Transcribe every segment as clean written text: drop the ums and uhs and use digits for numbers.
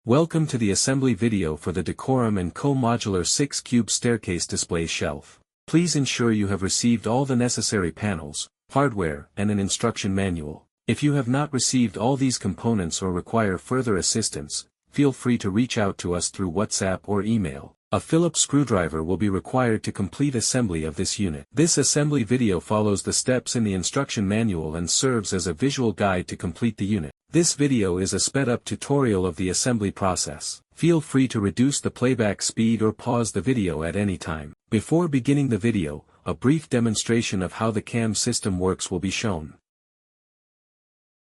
Welcome to the assembly video for the Decorum Co Modular 6-cube staircase display shelf. Please ensure you have received all the necessary panels, hardware, and an instruction manual. If you have not received all these components or require further assistance, feel free to reach out to us through WhatsApp or email. A Phillips screwdriver will be required to complete assembly of this unit. This assembly video follows the steps in the instruction manual and serves as a visual guide to complete the unit. This video is a sped-up tutorial of the assembly process. Feel free to reduce the playback speed or pause the video at any time. Before beginning the video, a brief demonstration of how the cam system works will be shown.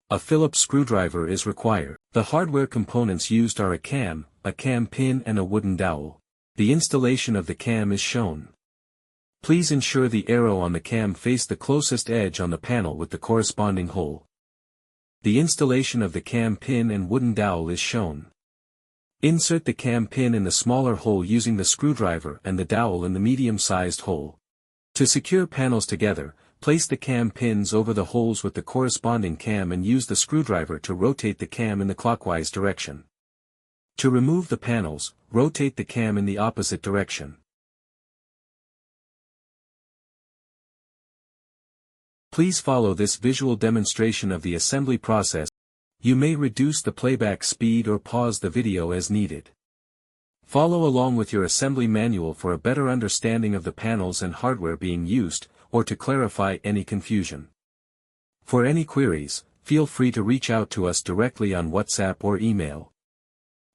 A Phillips screwdriver is required. The hardware components used are a cam pin and a wooden dowel. The installation of the cam is shown. Please ensure the arrow on the cam face the closest edge on the panel with the corresponding hole. The installation of the cam pin and wooden dowel is shown. Insert the cam pin in the smaller hole using the screwdriver and the dowel in the medium-sized hole. To secure panels together, place the cam pins over the holes with the corresponding cam and use the screwdriver to rotate the cam in the clockwise direction. To remove the panels, rotate the cam in the opposite direction. Please follow this visual demonstration of the assembly process. You may reduce the playback speed or pause the video as needed. Follow along with your assembly manual for a better understanding of the panels and hardware being used, or to clarify any confusion. For any queries, feel free to reach out to us directly on WhatsApp or email.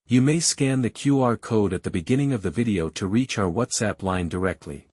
You may scan the QR code at the beginning of the video to reach our WhatsApp line directly.